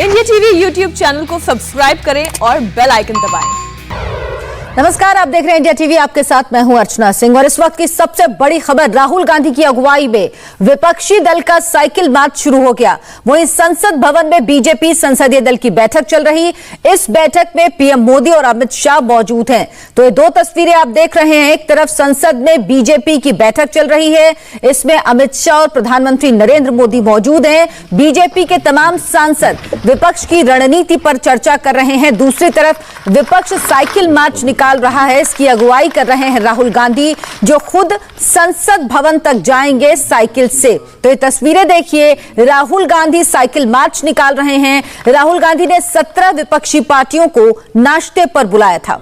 India TV YouTube channel को subscribe करें और बेल आइकन दबाएं। नमस्कार, आप देख रहे हैं इंडिया टीवी। आपके साथ मैं हूं अर्चना सिंह और इस वक्त की सबसे बड़ी खबर, राहुल गांधी की अगुवाई में विपक्षी दल का साइकिल मार्च शुरू हो गया। वहीं संसद भवन में बीजेपी संसदीय दल की बैठक चल रही। इस बैठक में पीएम मोदी और अमित शाह मौजूद हैं। तो ये दो तस्वीरें आप देख रहे हैं। एक तरफ संसद में बीजेपी की बैठक चल रही है, इसमें अमित शाह और प्रधानमंत्री नरेंद्र मोदी मौजूद हैं। बीजेपी के तमाम सांसद विपक्ष की रणनीति पर चर्चा कर रहे हैं। दूसरी तरफ विपक्ष साइकिल मार्च निकाल रहा है। इसकी अगुवाई कर रहे हैं राहुल गांधी, जो खुद संसद भवन तक जाएंगे साइकिल से। तो ये तस्वीरें देखिए, राहुल गांधी साइकिल मार्च निकाल रहे हैं। राहुल गांधी ने 17 विपक्षी पार्टियों को नाश्ते पर बुलाया था।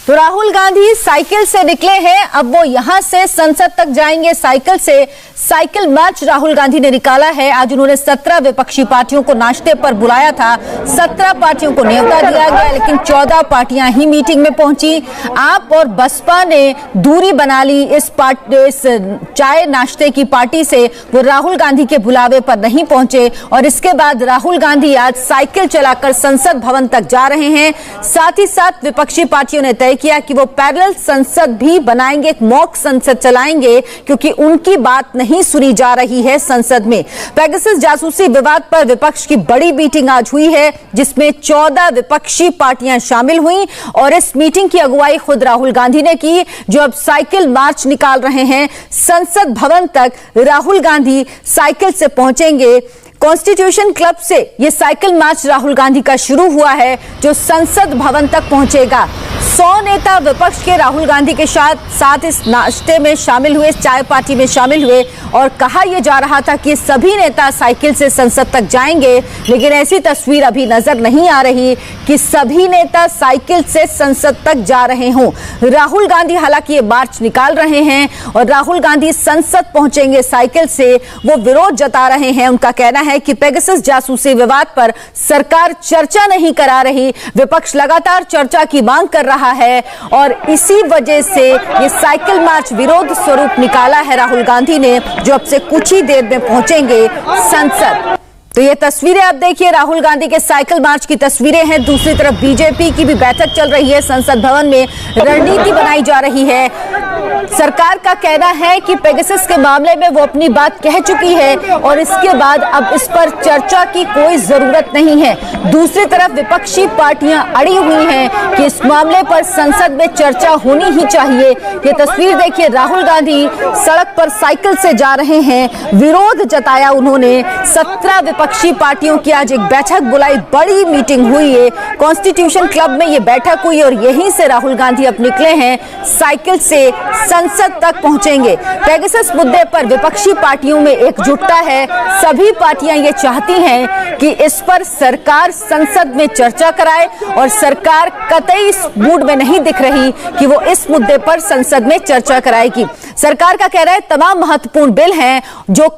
तो राहुल गांधी साइकिल से निकले हैं। अब वो यहां से संसद तक जाएंगे साइकिल से। साइकिल मार्च राहुल गांधी ने निकाला है। आज उन्होंने 17 विपक्षी पार्टियों को नाश्ते पर बुलाया था। 17 पार्टियों को न्योता दिया गया, लेकिन 14 पार्टियां ही मीटिंग में पहुंची। आप और बसपा ने दूरी बना ली इस चाय नाश्ते की पार्टी से। वो राहुल गांधी के बुलावे पर नहीं पहुंचे और इसके बाद राहुल गांधी आज साइकिल चलाकर संसद भवन तक जा रहे हैं। साथ ही साथ विपक्षी पार्टियों ने तय किया कि वो पैरेलल संसद भी बनाएंगे, एक मॉक संसद चलाएंगे, क्योंकि उनकी बात नहीं सुनी जा रही है संसद में। पेगासस जासूसी विवाद पर विपक्ष की बड़ी मीटिंग आज हुई है, जिसमें 14 विपक्षी पार्टियां शामिल हुई और इस मीटिंग की अगुवाई खुद राहुल गांधी ने की, जो अब साइकिल मार्च निकाल रहे हैं संसद भवन तक। राहुल गांधी साइकिल से पहुंचेंगे। कॉन्स्टिट्यूशन क्लब से ये साइकिल मार्च राहुल गांधी का शुरू हुआ है, जो संसद भवन तक पहुंचेगा। 100 नेता विपक्ष के राहुल गांधी के साथ इस नाश्ते में शामिल हुए, चाय पार्टी में शामिल हुए और कहा यह जा रहा था कि सभी नेता साइकिल से संसद तक जाएंगे, लेकिन ऐसी तस्वीर अभी नजर नहीं आ रही कि सभी नेता साइकिल से संसद तक जा रहे हों। राहुल गांधी हालांकि ये मार्च निकाल रहे हैं और राहुल गांधी संसद पहुंचेंगे साइकिल से। वो विरोध जता रहे हैं। उनका कहना है कि पेगासस जासूसी विवाद पर सरकार चर्चा नहीं करा रही। विपक्ष लगातार चर्चा की मांग कर रहा है और इसी वजह से ये साइकिल मार्च विरोध स्वरूप निकाला है राहुल गांधी ने, जो अब से कुछ ही देर में पहुंचेंगे संसद। तो ये तस्वीरें आप देखिए, राहुल गांधी के साइकिल मार्च की तस्वीरें हैं। दूसरी तरफ बीजेपी की भी बैठक चल रही है संसद भवन में, रणनीति बनाई जा रही है। सरकार का कहना है कि पेगासस के मामले में वो अपनी बात कह चुकी है और इसके बाद अब इस पर चर्चा की कोई जरूरत नहीं है। दूसरी तरफ विपक्षी पार्टियां अड़ी हुई हैं कि इस मामले पर संसद में चर्चा होनी ही चाहिए। ये तस्वीर देखिए, राहुल गांधी सड़क पर साइकिल से जा रहे हैं। विरोध जताया उन्होंने। 17 विपक्षी पार्टियों की आज एक बैठक बुलाई, बड़ी मीटिंग हुई है। कॉन्स्टिट्यूशन क्लब में ये बैठक हुई और यहीं से राहुल गांधी अब निकले हैं साइकिल से संसद तक पहुंचेंगे। पेगासस मुद्दे पर विपक्षी पार्टियों में एकजुटता है। सभी पार्टियां ये चाहती हैं कि इस पर सरकार संसद में चर्चा कराए और सरकार कतई इस मूड में नहीं दिख रही कि वो इस मुद्दे पर संसद में चर्चा कराएगी। सरकार का कहना है तमाम महत्वपूर्ण बिल हैं जो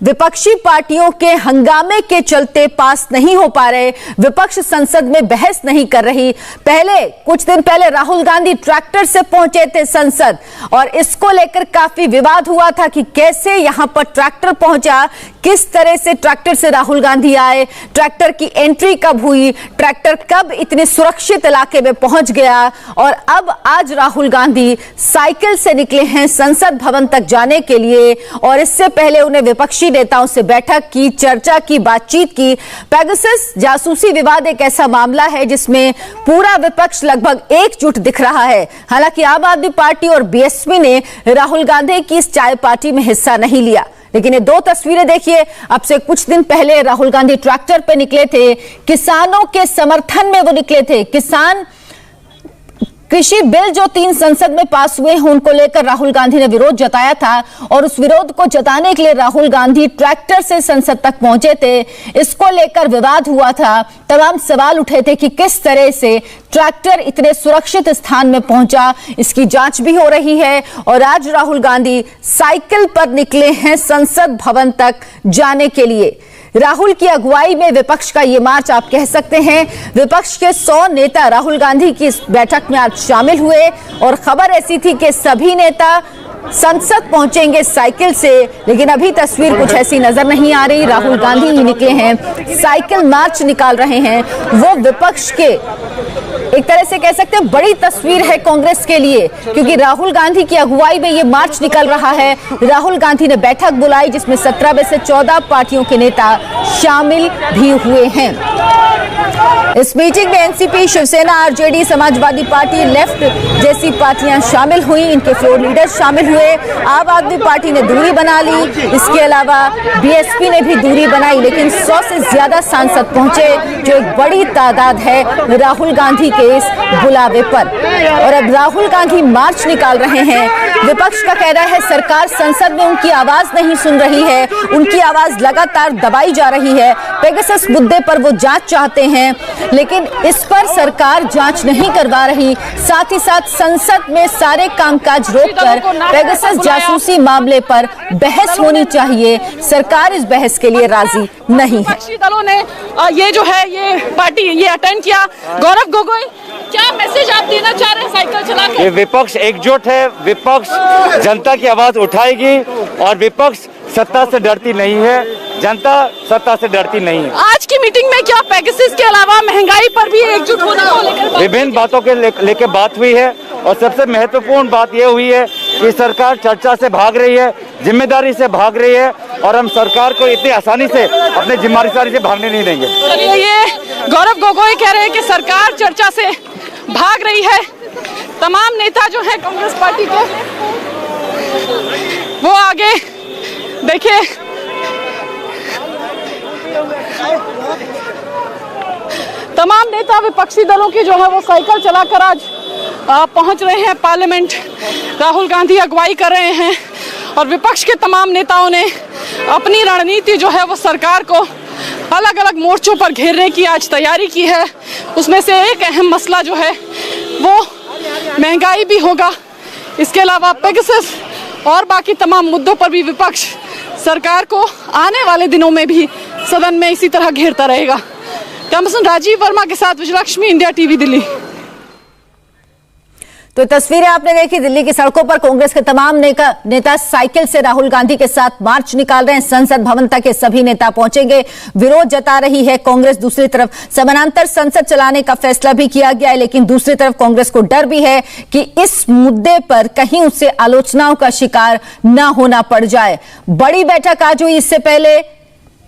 विपक्षी पार्टियों के हंगामे के चलते पास नहीं हो पा रहे। विपक्ष संसद में बहस नहीं कर रही। कुछ दिन पहले राहुल गांधी ट्रैक्टर से पहुंचे थे संसद और इसको लेकर काफी विवाद हुआ था कि कैसे यहां पर ट्रैक्टर पहुंचा, किस तरह से ट्रैक्टर से राहुल गांधी आए, ट्रैक्टर की एंट्री कब हुई, ट्रैक्टर कब इतने सुरक्षित इलाके में पहुंच गया। और अब आज राहुल गांधी साइकिल से निकले हैं संसद भवन तक जाने के लिए और इससे पहले उन्हें विपक्षी नेताओं से बैठक की, चर्चा की, बातचीत की। पेगासस जासूसी विवाद एक ऐसा मामला है जिसमें पूरा विपक्ष लगभग एकजुट दिख रहा है। हालांकि आम आदमी पार्टी और बीएसपी ने राहुल गांधी की इस चाय पार्टी में हिस्सा नहीं लिया, लेकिन ये दो तस्वीरें देखिए। अब से कुछ दिन पहले राहुल गांधी ट्रैक्टर पे निकले थे, किसानों के समर्थन में वो निकले थे। किसान कृषि बिल जो 3 संसद में पास हुए हैं उनको लेकर राहुल गांधी ने विरोध जताया था और उस विरोध को जताने के लिए राहुल गांधी ट्रैक्टर से संसद तक पहुंचे थे। इसको लेकर विवाद हुआ था, तमाम सवाल उठे थे कि किस तरह से ट्रैक्टर इतने सुरक्षित स्थान में पहुंचा। इसकी जांच भी हो रही है और आज राहुल गांधी साइकिल पर निकले हैं संसद भवन तक जाने के लिए। राहुल की अगुवाई में विपक्ष का ये मार्च आप कह सकते हैं। विपक्ष के 100 नेता राहुल गांधी की इस बैठक में आज शामिल हुए और खबर ऐसी थी कि सभी नेता संसद पहुंचेंगे साइकिल से, लेकिन अभी तस्वीर कुछ ऐसी नजर नहीं आ रही। राहुल गांधी ही निकले हैं, साइकिल मार्च निकाल रहे हैं। वो विपक्ष के एक तरह से कह सकते हैं बड़ी तस्वीर है कांग्रेस के लिए, क्योंकि राहुल गांधी की अगुवाई में ये मार्च निकल रहा है। राहुल गांधी ने बैठक बुलाई जिसमें 17 में से 14 पार्टियों के नेता शामिल भी हुए हैं। इस मीटिंग में NCP, Shivsena, RJD, Samajwadi party, left जैसी पार्टियां शामिल हुई। इनके फ्लोर लीडर्स शामिल हुए। आम आदमी पार्टी ने दूरी बना ली, इसके अलावा बीएसपी ने भी दूरी बनाई, लेकिन 100 से ज्यादा सांसद पहुंचे, जो एक बड़ी तादाद है राहुल गांधी के इस बुलावे पर। और अब राहुल गांधी मार्च निकाल रहे हैं। विपक्ष का कहना है सरकार संसद में उनकी आवाज नहीं सुन रही है, उनकी आवाज लगातार दबाई जा रही है। पेगासस मुद्दे पर वो जांच चाहते हैं, लेकिन इस पर सरकार जांच नहीं करवा रही। साथ ही साथ संसद में सारे कामकाज रोककर पेगासस जासूसी मामले पर बहस होनी चाहिए। सरकार इस बहस के लिए राजी नहीं है। दलों ने ये जो है ये पार्टी ये अटेंड किया। गौरव गोगोई, क्या मैसेज आप देना चाह रहे हैं साइकिल चला के? ये विपक्ष एकजुट है, विपक्ष जनता की आवाज उठाएगी और विपक्ष सत्ता से डरती नहीं है, जनता सत्ता से डरती नहीं है। आज की मीटिंग में क्या पेगासस के अलावा महंगाई पर भी एकजुट होने को लेकर विभिन्न बातों के लेके बात हुई है और सबसे महत्वपूर्ण बात यह हुई है कि सरकार चर्चा से भाग रही है, जिम्मेदारी से भाग रही है और हम सरकार को इतनी आसानी से अपने जिम्मेदारी से भागने नहीं देंगे। चलिए, ये गौरव गोगोई कह रहे हैं कि सरकार चर्चा से भाग रही है। तमाम नेता जो है कांग्रेस पार्टी के वो आगे देखिए तमाम नेता विपक्षी दलों की जो है वो साइकिल चलाकर आज पहुंच रहे हैं पार्लियामेंट। राहुल गांधी अगुवाई कर रहे हैं और विपक्ष के तमाम नेताओं ने अपनी रणनीति जो है वो सरकार को अलग अलग मोर्चों पर घेरने की आज तैयारी की है। उसमें से एक अहम मसला जो है वो महंगाई भी होगा। इसके अलावा पेगासस और बाकी तमाम मुद्दों पर भी विपक्ष सरकार को आने वाले दिनों में भी सदन में इसी तरह घेरता रहेगा। कैमरामैन राजीव वर्मा के साथ विजयलक्ष्मी, इंडिया टीवी, दिल्ली। तो तस्वीरें आपने देखी, दिल्ली की सड़कों पर कांग्रेस के तमाम नेता साइकिल से राहुल गांधी के साथ मार्च निकाल रहे हैं। संसद भवन तक के सभी नेता पहुंचेंगे। विरोध जता रही है कांग्रेस। दूसरी तरफ समानांतर संसद चलाने का फैसला भी किया गया है, लेकिन दूसरी तरफ कांग्रेस को डर भी है कि इस मुद्दे पर कहीं उसे आलोचनाओं का शिकार न होना पड़ जाए। बड़ी बैठक आज हुई, इससे पहले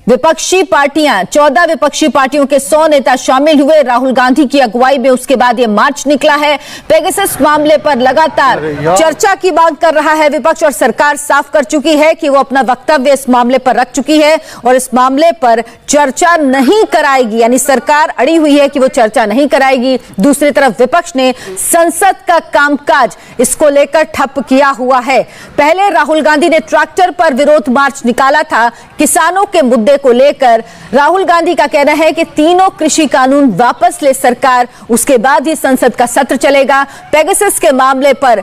विपक्षी पार्टियां 14 विपक्षी पार्टियों के 100 नेता शामिल हुए राहुल गांधी की अगुवाई में। उसके बाद यह मार्च निकला है। पेगासस मामले पर लगातार चर्चा की मांग कर रहा है विपक्ष और सरकार साफ कर चुकी है कि वो अपना वक्तव्य इस मामले पर रख चुकी है और इस मामले पर चर्चा नहीं कराएगी, यानी सरकार अड़ी हुई है कि वो चर्चा नहीं कराएगी। दूसरी तरफ विपक्ष ने संसद का कामकाज इसको लेकर ठप किया हुआ है। पहले राहुल गांधी ने ट्रैक्टर पर विरोध मार्च निकाला था किसानों के मुद्दे को लेकर। राहुल गांधी का कहना है कि तीनों कृषि कानून वापस ले सरकार, उसके बाद ही संसद का सत्र चलेगा। पेगासस के मामले पर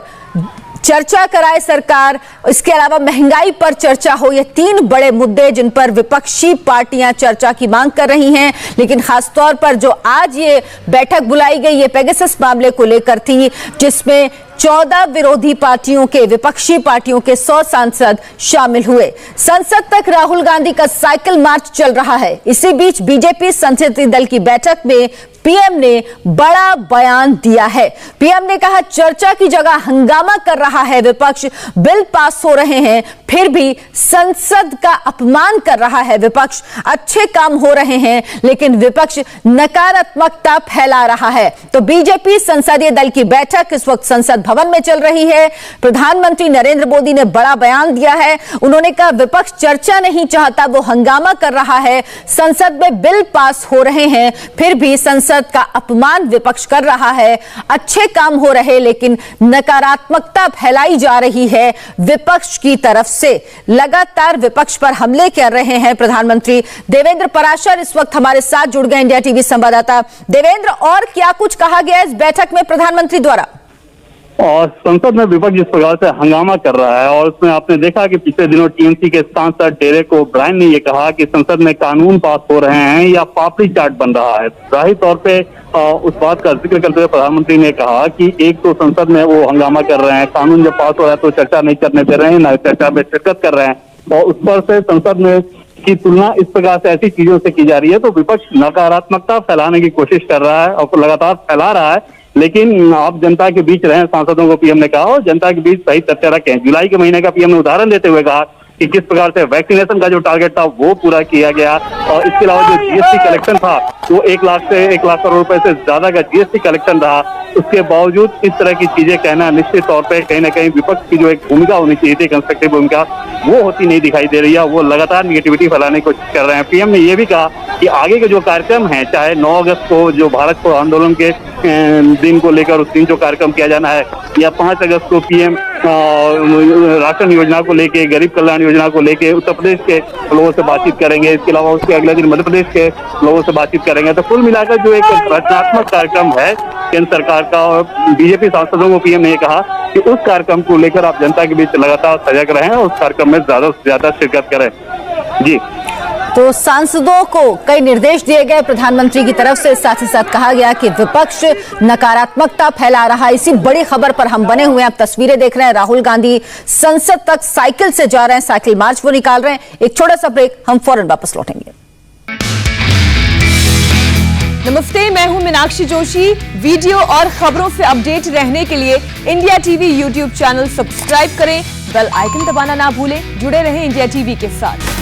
चर्चा कराए सरकार, इसके अलावा महंगाई पर चर्चा हो। ये 3 बड़े मुद्दे जिन पर विपक्षी पार्टियां चर्चा की मांग कर रही हैं, लेकिन खासतौर पर जो आज ये बैठक बुलाई गई ये पेगासस मामले को लेकर थी, जिसमें 14 विरोधी पार्टियों के, विपक्षी पार्टियों के 100 सांसद शामिल हुए। संसद तक राहुल गांधी का साइकिल मार्च चल रहा है। इसी बीच बीजेपी संसदीय दल की बैठक में पीएम ने बड़ा बयान दिया है। पीएम ने कहा चर्चा की जगह हंगामा कर रहा है विपक्ष, बिल पास हो रहे हैं फिर भी संसद का अपमान कर रहा है विपक्ष। अच्छे काम हो रहे हैं लेकिन विपक्ष नकारात्मकता फैला रहा है। तो बीजेपी संसदीय दल की बैठक इस वक्त संसद भवन में चल रही है। प्रधानमंत्री नरेंद्र मोदी ने बड़ा बयान दिया है। उन्होंने कहा विपक्ष चर्चा नहीं चाहता, वो हंगामा कर रहा है। संसद में बिल पास हो रहे हैं फिर भी संसद का अपमान विपक्ष कर रहा है। अच्छे काम हो रहे लेकिन नकारात्मकता फैलाई जा रही है विपक्ष की तरफ से। लगातार विपक्ष पर हमले कर रहे हैं प्रधानमंत्री। देवेंद्र पराशर इस वक्त हमारे साथ जुड़ गए, इंडिया टीवी संवाददाता। देवेंद्र, और क्या कुछ कहा गया इस बैठक में प्रधानमंत्री द्वारा? और संसद में विपक्ष जिस प्रकार से हंगामा कर रहा है, और उसमें आपने देखा कि पिछले दिनों टीएमसी के सांसद डेरेक ओब्रायन ने ये कहा कि संसद में कानून पास हो रहे हैं या पापड़ी चाट बन रहा है। जाहिर तौर पे उस बात का जिक्र करते हुए प्रधानमंत्री ने कहा कि एक तो संसद में वो हंगामा कर रहे हैं, कानून जब पास हो रहा है तो चर्चा नहीं करने दे रहे हैं, न चर्चा में शिरकत कर रहे हैं, और उस पर से संसद में की तुलना इस प्रकार से ऐसी चीजों से की जा रही है तो विपक्ष नकारात्मकता फैलाने की कोशिश कर रहा है और लगातार फैला रहा है। लेकिन आप जनता के बीच रहे, सांसदों को पीएम ने कहा, और जनता के बीच सही तथ्य रखें। जुलाई के महीने का पीएम ने उदाहरण देते हुए कहा कि किस प्रकार से वैक्सीनेशन का जो टारगेट था वो पूरा किया गया, और इसके अलावा जो जीएसटी कलेक्शन था वो 1 लाख करोड़ रुपए से ज्यादा का जीएसटी कलेक्शन रहा। उसके बावजूद इस तरह की चीजें कहना निश्चित तौर पे कहीं ना कहीं विपक्ष की जो एक भूमिका होनी चाहिए थी, कंस्ट्रक्टिव भूमिका, वो होती नहीं दिखाई दे रही है। वो लगातार निगेटिविटी फैलाने की कोशिश कर रहे हैं। पीएम ने ये भी कहा कि आगे के जो कार्यक्रम हैं, चाहे 9 अगस्त को जो भारत छोड़ो आंदोलन के दिन को लेकर उस दिन जो कार्यक्रम किया जाना है, या 5 अगस्त को पीएम राशन योजना को लेके, गरीब कल्याण योजना को लेके उत्तर प्रदेश के लोगों से बातचीत करेंगे। इसके अलावा उसके अगले दिन मध्य प्रदेश के लोगों से बातचीत करेंगे। तो कुल मिलाकर जो एक रचनात्मक कार्यक्रम है केंद्र सरकार का, और बीजेपी सांसदों को पीएम ने कहा कि उस कार्यक्रम को लेकर आप जनता के बीच लगातार सजग रहें और उस कार्यक्रम में ज्यादा से ज्यादा शिरकत करें। जी, तो सांसदों को कई निर्देश दिए गए प्रधानमंत्री की तरफ से, साथ ही साथ कहा गया कि विपक्ष नकारात्मकता फैला रहा है। इसी बड़ी खबर पर हम बने हुए हैं। आप तस्वीरें देख रहे हैं, राहुल गांधी संसद तक साइकिल से जा रहे हैं, साइकिल मार्च वो निकाल रहे हैं। एक छोटा सा ब्रेक, हम फौरन वापस लौटेंगे। नमस्ते, मैं हूं मीनाक्षी जोशी। वीडियो और खबरों से अपडेट रहने के लिए India TV YouTube channel subscribe करें, बेल आइकन दबाना ना भूलें। जुड़े रहें इंडिया टीवी के साथ।